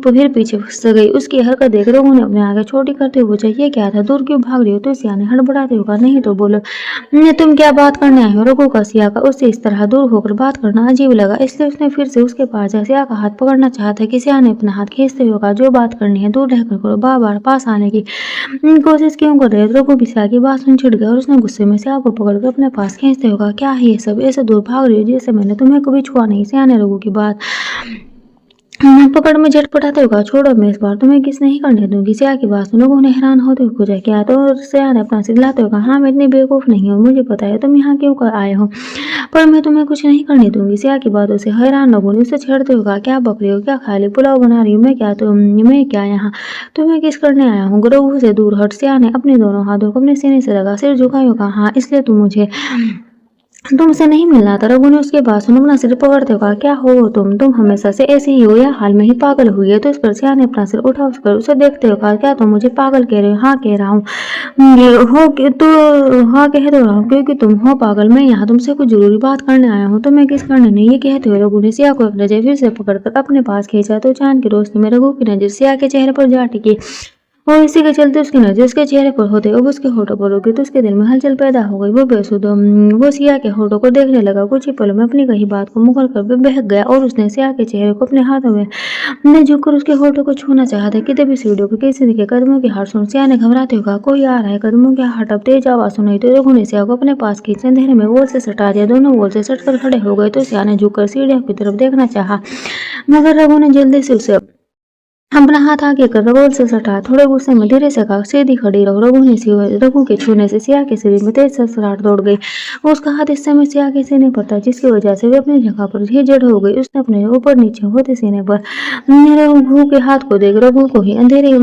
फिर पीछे फंस गई। उसकी हरकत देख रघु ने अपने आगे छोटी करते हुए पूछा, ये क्या था? दूर क्यों भाग रही हो? तो सिया ने हड़बड़ाते हुए कहा, नहीं तो बोलो तुम क्या बात करने आए हो? रघु का सिया का उससे इस तरह दूर होकर बात करना अजीब लगा, इसलिए उसने फिर से उसके पास जा सिया का हाथ पकड़ना चाहा कि सिया ने अपना हाथ खींचते हुए कहा, जो बात करनी है दूर रहकर करो, बार बार पास आने की कोशिश क्यों कर रहे हो? रघु भी सिया की बात सुन चिढ़ गया और उसने गुस्से में सिया को पकड़कर अपने पास खींचते हुए कहा, क्या है ये सब? ऐसे दूर भाग रही हो जैसे मैंने तुम्हें कभी छुआ नहीं। सिया ने रघु की बात पकड़ में झटपटाते हुए कहा, छोड़ो मैं इस बार तुम्हें किस नहीं करने दूंगी। सिया की बात सुन लोगों ने हैरान होते हुए पूछा, क्या? तो सिया ने अपना सिर हिलाते हुए कहा, हाँ मैं इतनी बेवकूफ नहीं हूँ, मुझे पता है तुम यहाँ क्यों आए हो, पर मैं तुम्हें कुछ नहीं करने दूंगी। सिया की बातों से हैरान लोगों ने उसे छेड़ते हुए कहा, क्या बक रही हो? क्या खा ली? पुलाव बना रही हूँ मैं क्या यहाँ तुम्हें किस करने आया हूँ? रघु से दूर हट सिया ने अपने दोनों हाथों को अपने सीने से लगा सिर झुकाया कहा, हाँ इसलिए तुमसे नहीं मिलना था। रघु ने उसके बाद सुन अपना सिर पकड़ते हुए कहा, क्या हो तुम हमेशा से ऐसे ही हो या हाल में ही पागल हुई है? तो इस पर सिया ने अपना सिर उठा कर उसे देखते हुए कहा, क्या तुम मुझे पागल कह रहे हो? हाँ कह रहा हूँ, हो कि तो हाँ कह रहा हूँ क्योंकि तुम हो पागल। मैं यहाँ तुमसे कुछ जरूरी बात करने आया हूँ। तो मैं किस करने नहीं? ये कहते हुए रघु ने सिया को एक नजर फिर से पकड़कर अपने पास खींचा तो चांद की रोशनी में रघु की नजर सिया के चेहरे पर जा टिकी और इसी के चलते उसकी नजर उसके चेहरे पर होते अब उसके होठों पर रुकी तो उसके दिल में हलचल पैदा हो गई। वो बेसुध वो सिया के होठों को देखने लगा। कुछ ही पलों में अपनी कही बात को मुकर कर बहक गया और उसने सिया के चेहरे को अपने हाथों में झुककर उसके होठों को छूना चाहा था कि तभी सीढ़ियों के किसी के कदमों की हार सुन सिया ने घबराते हुए कहा, कोई आ रहा है। कदमों की हाट अब तेज आवाज सुनाई तो रघु ने सिया को अपने पास खींच अंधेरे में वॉल से सटा दिया। दोनों वॉल से सटकर खड़े हो गए तो सिया ने झुककर सीढ़ियों की तरफ देखना चाहा मगर रघु ने जल्दी से उसे अपना हाथ आगे कर रघु से सटा। थोड़े गुस्से में धीरे से कहा, सीधी खड़ी रहो। रघु के छूने से सिया के शरीर में तेज ससराहट दौड़ गई। उसका हाथ इस समय सिया के सीने पर था जिसकी वजह से वे अपनी जगह पर ही जड़ हो गई। उसने अपने ऊपर नीचे होते सीने पर रघु के हाथ को देख रघु को ही अंधेरे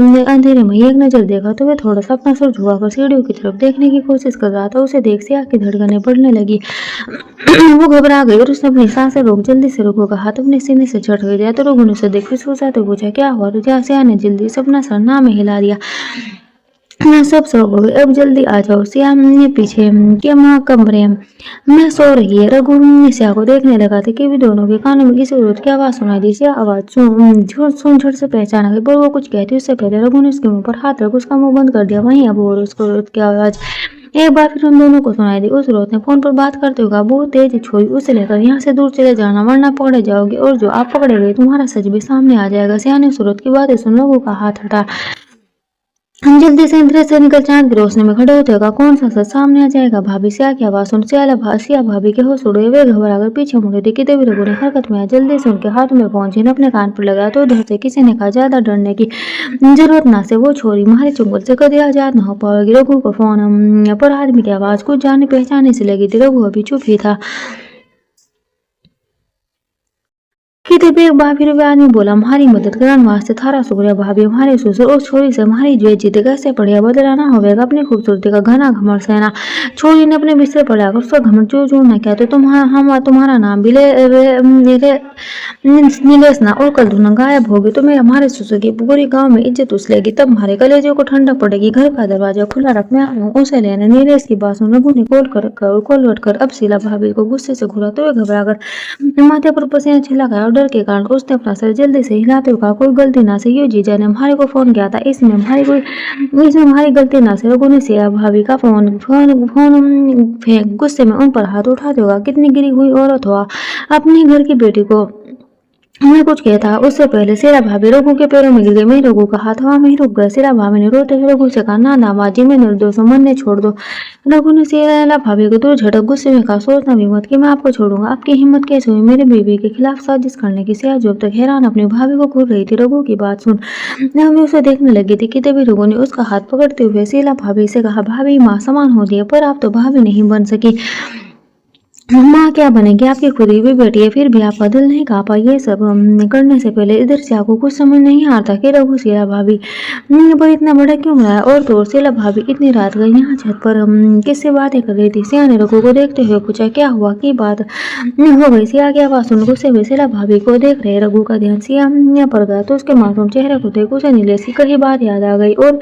में एक नजर देखा तो वे थोड़ा सा अपना सिर झुकाकर सीढ़ियों की तरफ देखने की कोशिश कर रहा था। उसे देख सिया की धड़कनें बढ़ने लगी। वो घबरा गई और उसने अपनी सांसें रोक जल्दी से रघु का हाथ अपने सीने से झटक दिया तो रघु ने उसे देख फुसफुसाते पूछा, क्या हुआ? सिया ने जल्दी से अपना सर ना में हिला दिया। मैं सब सो गई, अब जल्दी आ जाओ। सिया ने पीछे के माँ कमरे में सो रही है। रघु सिया को देखने लगा था कि भी दोनों के कानों में किसी औरत की आवाज सुनाई दी। सिया आवाज सुन झट से पहचाना गई पर वो कुछ कहती उससे पहले रघु ने उसके मुंह पर हाथ रख उसका मुंह बंद कर दिया। वहीं अब और उसको औरत की आवाज एक बार फिर उन दोनों को सुनाई दी। उस औरत ने फोन पर बात करते हुए कहा, बहुत तेज छोरी, उसे लेकर यहाँ से दूर चले जाना वरना पकड़े जाओगे और जो आप पकड़े गए तुम्हारा सच भी सामने आ जाएगा। सिया ने उस औरत की बातें सुन रघु का हाथ हटा हम जल्दी से इंद्र से निकल चांद की रोशनी में खड़े होते होगा। कौन सा सच सामने आ जाएगा? भाभी। सिया की आवाज सुन सिया भाभी के होश उड़े। वे घबराकर पीछे मुड़े थे कि देवी रघु ने हरकत में आया। जल्दी से उनके हाथ में पहुंचे न अपने कान पर लगाया तो उधर से किसी ने कहा, ज्यादा डरने की जरूरत ना से वो छोरी हमारे चुंगल से कभी आजाद न हो पाएगी। रघु को फोन पर आदमी की आवाज कुछ जाने पहचाने से लगी थी। रघु अभी चुप ही था कि तभी एक बार फिर आदमी बोला, हमारी मदद करने वास्ते थारा शुक्रिया भाभी। हमारे ससुर उस छोरी से हमारी बेइज्जती कैसे बढ़िया बदलाना होगा अपनी खूबसूरती का घना घमंड सहना। छोरी ने अपने बिस्तर पर लाकर उसका घमंड चूर न किया तो तुम्हारा नाम भी नीलेश ना और कल धुना गायब होगी तो मैं हमारे ससुर की पूरी गाँव में इज्जत उछलेगी। तब हमारे कलेजों को ठंडा पड़ेगी। घर का दरवाजा खुला रख, मैं आऊँ उसे लेने। नीलेश की बात सुन रघु ने कॉल कर अब शीला भाभी को गुस्से से घुरा तो वे घबरा कर माथे पर पसीना छिला गया और डर के कारण उसने अपना सर जल्दी से हिलाते हुए कहा, कोई गलती ना से, ये जीजा ने हमारे को फोन किया था, इसमें हमारी गलती ना से। रघु ने सिया भाभी का फोन फोन फोन फेंक गुस्से में उन पर हाथ उठाते हुआ, कितनी गिरी हुई औरत हो, अपने घर की बेटी को मैं कुछ कहता उससे पहले सिरा भाभी रघु के पैरों में गिर गई। मैं रघु का हाथ हवा में ही रुक गया। सिरा भाभी ने रोते हुए रघु से कहा, ना ना बाजी, मैं निर्दोष हूं, मन ने छोड़ दो। रघु ने सिरा भाभी को दूर झटक गुस्से में कहा, सोचना भी मत कि मैं आपको छोड़ूंगा। आपकी हिम्मत कैसे हुई मेरे बीवी के खिलाफ साजिश करने की। सिया जो अब तक हैरान अपनी भाभी को घूर रही थी, रघु की बात सुन मैं उसे देखने लगी थी कि तभी रघु ने उसका हाथ पकड़ते हुए सिला भाभी से कहा, भाभी माँ समान हो दिया, पर आप तो भाभी नहीं बन सकी, माँ क्या बनेगी, आपकी खुद की भी बेटी है, फिर भी आपका दिल नहीं कांपा। ये सब करने से पहले इधर से आपको कुछ समझ नहीं आता कि रघु शीला भाभी पर इतना बड़ा क्यों रहा है। और तो और शीला भाभी इतनी रात गई यहाँ छत पर किससे बातें कर रही थी। सिया ने रघु को देखते हुए पूछा, क्या हुआ, की बात हो गई। सिया की आवाज सुन गुस्से में शीला भाभी को देख रहे रघु का ध्यान सिया पर गया तो उसके मासूम चेहरे को देख उसे नीलेश की कही बात याद आ गई और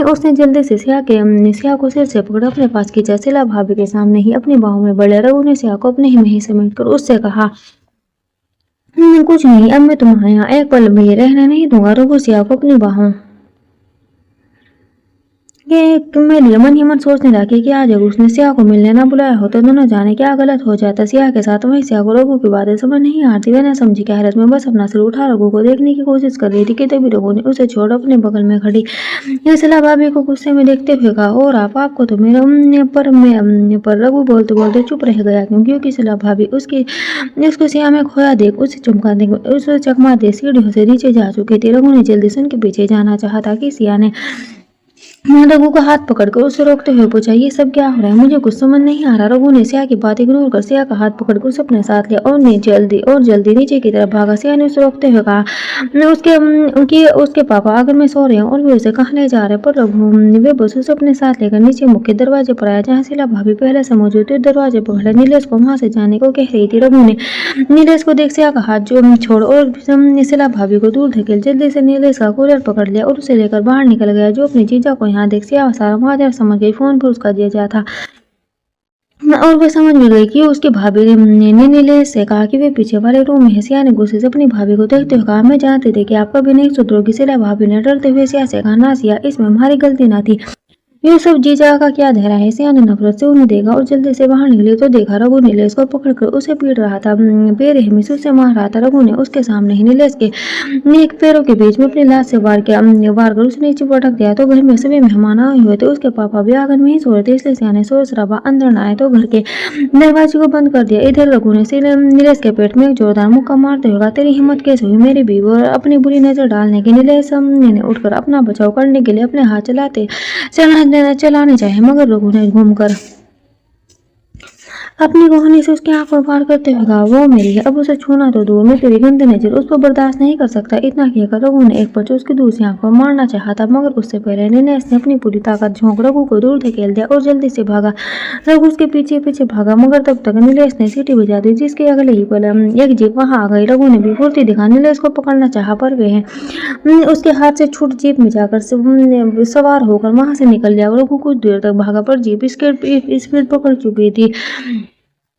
उसने जल्दी से सिया को सिर से पकड़ अपने पास खींचा। शीला भाभी के सामने ही अपनी बाहों में बड़े रघु ने सिया को अपने ही में ही समेट कर उससे कहा, कुछ नहीं, अब मैं तुम्हारे यहाँ एक पल भी रहने नहीं दूंगा। रघु सिया को अपनी बाहों ये मैं लिए मन ही मन सोचने लगी कि आज अगर उसने सिया को मिलने ना बुलाया हो तो दोनों जाने क्या गलत हो जाता सिया के साथ। वही सिया को रघु की बातें समझ नहीं आती। वह न समझी कि हैरत में बस अपना सिर उठा रघु को देखने की कोशिश कर रही थी कि तभी रघु ने उसे छोड़ अपने बगल में खड़ी शीला भाभी को गुस्से में देखते हुए कहा, और आपको तो मेरे पर रघु बोलते बोलते चुप रह गया क्योंकि शीला भाभी उसको सिया में खोया देख उसे चकमा दे सीढ़ियों से नीचे जा चुकी थी। रघु ने जल्दी से उनके पीछे जाना चाहा था कि सिया ने रघु का हाथ पकड़कर उसे रोकते हुए पूछा, ये सब क्या हो रहा है, मुझे कुछ समझ नहीं आ रहा। रघु ने सिया की बात इग्नोर कर सिया का हाथ पकड़कर उसे अपने साथ लिया और जल्दी नीचे की तरफ भागा। सिया ने उसे रोकते हुए कहा, उसके पापा अगर मैं सो रहे हैं और वे उसे कहाँ ले जा रहे हैं। पर रघु वे बस उसे अपने साथ लेकर नीचे मुख्य दरवाजे पर आया जहाँ शीला भाभी पहले से मौजूद थी। दरवाजे पर खड़े नीलेश को वहां से जाने को कह रही थी। रघु ने नीलेश को देख सिया का हाथ जो छोड़ और शीला भाभी को दूर धकेल जल्दी से नीलेश का कूलर पकड़ लिया और उसे लेकर बाहर निकल गया। जो अपनी जीजा को यहाँ देख सिया सारा माजरा समझ गई। फोन पर उसका जीजा था और वह समझ में गई कि उसकी भाभी ने नीलेश से कहा कि वे पीछे वाले रूम में है। सिया ने गुस्से से अपनी भाभी को देखते हुए कहा, मैं जानती थी कि आप कभी नहीं सुधरोगी। शीला भाभी ने डरते हुए सिया से कहा, ना सिया, इसमें हमारी गलती ना थी, ये सब जीजा का क्या धैर्य है। सिया ने नफरत से उन्हें देखा और जल्दी से बाहर निकली तो देखा रघु नीलेश को पकड़कर उसे पीट रहा था, बेरहमी से उसे मार रहा था। रघु ने उसके सामने ही नीलेश के नेक पैरों के बीच में अपनी लाश से वार कर उसे नीचे पटक दिया। तो घर में सभी मेहमान आए हुए थे, उसके पापा भी आंगन में ही सो रहे थे, इसलिए सिया ने शोर शराबा अंदर न आए तो घर के दरवाजे को बंद कर दिया। इधर रघु ने नीलेश के पेट में एक जोरदार मुक्का मारते हुए, तेरी हिम्मत कैसे हुई मेरी बीवी और अपनी बुरी नजर डालने की। नीलेश ने उठकर अपना बचाव करने के लिए अपने हाथ चलाने चाहे मगर रघु ने घूमकर अपनी कोहनी से उसकी आंख पर वार करते हुए कहा, वो मेरी है, अब उसे छूना तो दूर, मैं तेरी गंदी नजर उस पर बर्दाश्त नहीं कर सकता। इतना कहकर रघु ने एक पच उसकी दूसरी आंख पर मारना चाहा था मगर उससे पहले नीलेश ने अपनी पूरी ताकत झोंक रघु को दूर धकेल दिया और जल्दी से भागा। रघु उसके पीछे पीछे भागा मगर तब तक नीलेश ने सीटी बजा दी जिसके अगले ही पल एक जीप वहां आ गई। रघु ने भी फुर्ती दिखा नीलेश को पकड़ना चाहा पर वह उसके हाथ से छूट जीप में जाकर सवार होकर वहां से निकल गया। रघु कुछ देर तक भागा पर जीप स्पीड पकड़ चुकी थी।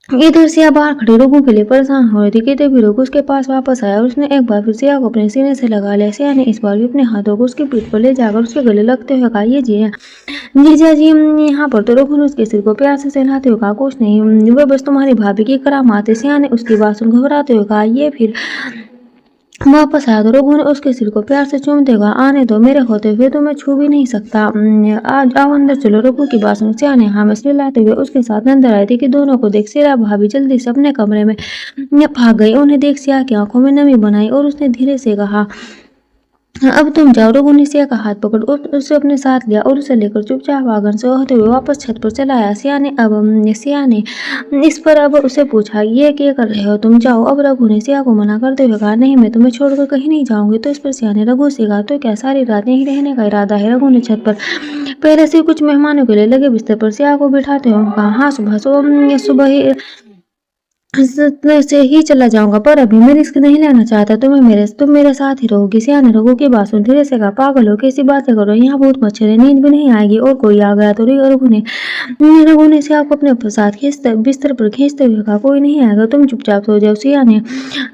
इधर सिया बाहर खड़ी रघु के लिए परेशान हो रही थी कि तभी रघु उसके पास वापस आया और उसने एक बार फिर सिया को अपने सीने से लगा लिया। सिया ने इस बार भी अपने हाथों को उसकी पीठ पर ले जाकर उसके गले लगते हुए कहा, ये जीजा जी यहाँ पर। तो रघु ने उसके सिर को प्यार से सहलाते हुए कहा, कुछ नहीं, वह बस तुम्हारी भाभी की करामात है। सिया ने उसकी बात सुन घबराते हुए कहा, ये फिर वापस आया तो रघु ने उसके सिर को प्यार से चूमते हुए, आने दो, मेरे होते हुए तो मैं छू भी नहीं सकता, आज आओ अंदर चलो। रघु की बात सुन सिया ने हाँ में लाते हुए उसके साथ अंदर आई थी कि दोनों को देख शीला भाभी जल्दी से अपने कमरे में भाग गई। उन्हें देख सिया की आंखों में नमी बनाई और उसने धीरे से कहा, अब तुम जाओ। रघु ने सिया का हाथ पकड़ उसे अपने साथ लिया और उसे लेकर चुपचाप आंगन से होते हुए वापस छत पर चला आया। सिया ने इस पर अब उसे पूछा, ये क्या कर रहे हो, तुम जाओ। अब रघु ने सिया को मना करते हुए कहा, नहीं, मैं तुम्हें छोड़कर कहीं नहीं जाऊंगी। तो इस पर सिया ने रघु से कहा, तो क्या सारी रात यहीं रहने का इरादा है। रघु ने छत पर पहले से कुछ मेहमानों के लिए लगे बिस्तर पर सिया को बिठाते हुए कहा, हाँ, सुबह ही से ही चला जाऊंगा, पर अभी मैं रिस्क नहीं लेना चाहता। तुम मेरे साथ ही रहोगी। सिया ने रघु की बात सुन धीरे से कहा, पागल हो, कैसी बातें करो, यहाँ बहुत मच्छर है, नींद भी नहीं आएगी, और कोई आ गया तो। रघु ने सिया को अपने साथ खींचते बिस्तर पर खींचते हुए कहा, कोई नहीं आएगा, तुम चुपचाप सो जाओ। सिया ने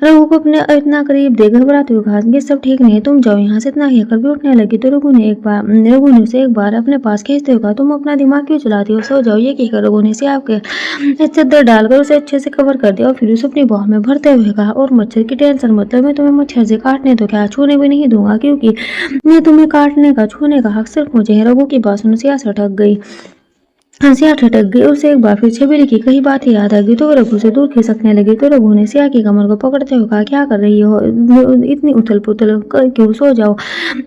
रघु को अपने इतना करीब देख घबराते हुए कहा, ये सब ठीक नहीं है, तुम जाओ यहाँ से। इतना कहकर भी उठने लगी तो रघु ने उसे एक बार अपने पास खींचते हुए कहा, तुम अपना दिमाग क्यों चलाती हो, सो जाओ। ये कहकर रघु ने सिया के चद्दर डालकर उसे अच्छे से कवर कर दिया और फिर उसे अपनी बाहों में भरते हुए कहा, और मच्छर की टेंशन मतलब, मैं तुम्हें मच्छर से काटने तो क्या, छूने भी नहीं दूंगा, क्योंकि मैं तुम्हें काटने का छूने का हक सिर्फ मुझे है। रघु की बात सुन सिया से अटक गई। सिया ठटक गई। उसे एक बार फिर छबीली की कई बातें याद आ गई तो वो रघु से दूर खिसकने लगी। तो रघु ने सिया की कमर को पकड़ते हुए कहा, क्या कर रही हो, इतनी उथल पुथल क्यों, सो जाओ।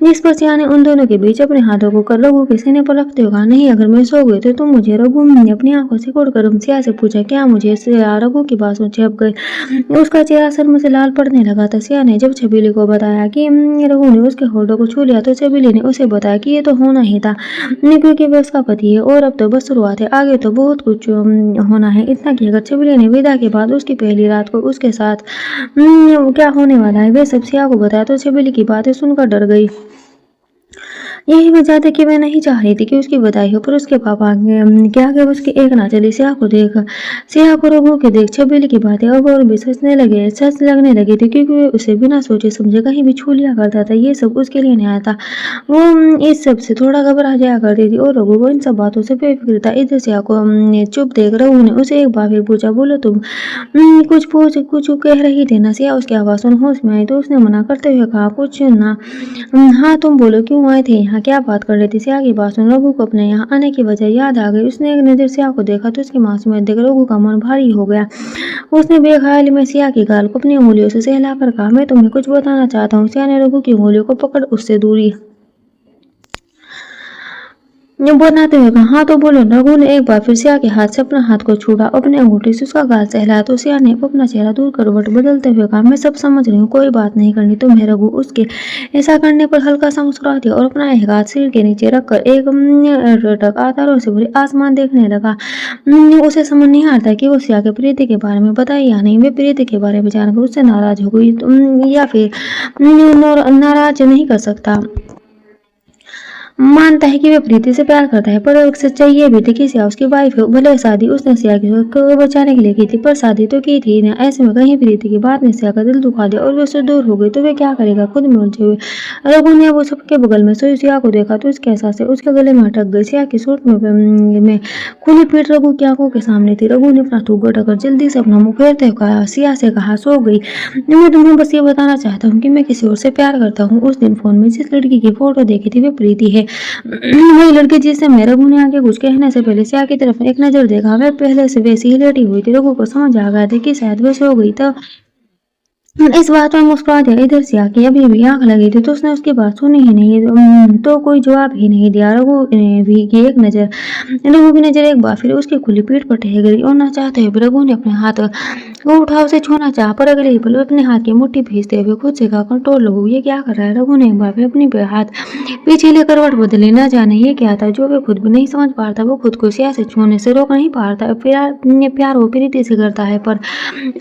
इस पर सिया ने उन दोनों के बीच अपने हाथों को कर रघु के सीने पर रखते हुए कहा, नहीं, अगर मैं सो गई तो तुम मुझे। रघु ने अपनी आंखों से खोलकर सिया से पूछा, क्या मुझे। सिया रघु की बात सुन छिप गई। उसका चेहरा शर्म से लाल पड़ने लगा था। सिया ने जब छबीली को बताया कि रघु ने उसके होठों को छू लिया तो छबीली ने उसे बताया कि ये तो होना ही था, क्योंकि वह उसका पति है, और अब तो बस शुरुआत है, आगे तो बहुत कुछ होना है। इतना कहकर छबीली ने विदा के बाद उसकी पहली रात को उसके साथ क्या होने वाला है वे सब सिया को बताया तो छबीली की बातें सुनकर डर गई। यही वजह थी कि मैं नहीं चाह रही थी कि उसकी बधाई हो, पर उसके पापा के आगे उसकी एक ना चली। सिया को रघु के देख छबीली की बातें अब और भी सच लगने लगी थी, क्योंकि वे उसे बिना सोचे समझे कहीं भी छू लिया करता था। ये सब उसके लिए नया था। वो इस सब से थोड़ा घबरा जाया करती थी, और रघु वो इन सब बातों से बेफिक्र था। इधर सिया को चुप देख रघु ने उसे एक बार फिर पूछा, बोलो तुम कुछ कह रही थी ना। सिया उसकी आवाज सुन होश में आई तो उसने मना करते हुए कहा, कुछ ना। हाँ, तुम बोलो, क्यों आए थे यहाँ, क्या बात कर रही थी। सिया की बात सुन रघु को अपने यहाँ आने की वजह याद आ गई। उसने एक नजर सिया को देखा तो उसकी मासूमियत देख रघु का मन भारी हो गया। उसने बेख्याली में सिया की गाल को अपनी उंगलियों से सहलाकर कहा, मैं तुम्हें कुछ बताना चाहता हूँ। सिया ने रघु की उंगलियों को पकड़ उससे दूरी बनाते हुए कहा, हाँ तो बोलो। रघु ने एक बार फिर सिया के हाथ से अपना हाथ को छूटा, अपने अंगूठे से उसका गाल सहलाया तो सिया ने अपना चेहरा दूर करवट बदलते हुए कहा, मैं सब समझ रही हूँ, कोई बात नहीं करनी तुम्हें। रघु उसके ऐसा करने पर हल्का सा मुस्कुरा दिया और अपना एक हाथ सिर के नीचे रखकर एक रटक आधारों से भरे आसमान देखने लगा। उसे समझ नहीं आता कि वो सिया के प्रीति के बारे में बताए या नहीं। वे प्रीति के बारे में जानकर उससे नाराज हो गई या फिर नाराज नहीं कर सकता। मानता है कि वह प्रीति से प्यार करता है, पर एक सच्चाई ये भी थी कि सिया उसकी वाइफ है। भले शादी उसने सिया को बचाने के लिए की थी, पर शादी तो की थी ना। ऐसे में कहीं प्रीति की बात ने सिया का दिल दुखा दिया और वे उससे दूर हो गई तो वे क्या करेगा, खुद में उलझे हुए रघु ने वो सबके बगल में सोई सिया को देखा तो उसके एहसास से उसके गले में अटक गई। सिया की सूट में खुली पीठ रघु की आंखों के सामने थी। रघु ने अपना थूक गटाकर जल्दी से अपना मुंह फेरते हुए कहा, सिया से कहा, सो गई। मैं तुम्हें बस ये बताना चाहता हूँ कि मैं किसी और से प्यार करता हूँ। उस दिन फोन में जिस लड़की की फोटो देखी थी वे प्रीति है, वही लड़की जिससे मैं। रघु ने आगे कुछ कहने से पहले सिया की तरफ एक नजर देखा। वह पहले से वैसी ही लेटी हुई थी। रघु को समझ आ गया था कि शायद वह सो गई। तो इस बात में मुस्कुरा दिया। इधर सिया की अभी भी आंख लगी थी तो उसने उसकी बात सुनी ही नहीं, तो कोई जवाब ही नहीं दिया। रघु ने भी की रघु की नजर एक बार फिर उसकी खुली पीठ पर ठहर गई और ना चाहते हुए रघु ने अपने हाथ को उठा उसे छूना चाहा, पर अगले ही पल अपने हाथ की मुट्ठी भींचते हुए खुद से कहा, कंट्रोल रघु, ये क्या कर रहा है। रघु ने एक बार फिर अपनी हाथ पीछे लेकर करवट बदली। न जाने ये क्या था जो वे खुद भी नहीं समझ पा रहा था। वो खुद को सिया से छूने से रोक नहीं पा रहा था। प्यार वो प्रीति से करता है, पर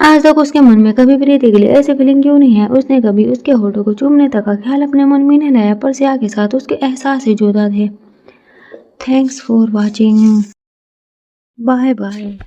आज तक उसके मन में कभी प्रीति के लिए ऐसी फीलिंग क्यों नहीं है। उसने कभी उसके होठों को चूमने तक का ख्याल अपने मन में नहीं लाया, पर सिया के साथ उसके एहसास ही जुदा थे। Thanks for watching. Bye bye.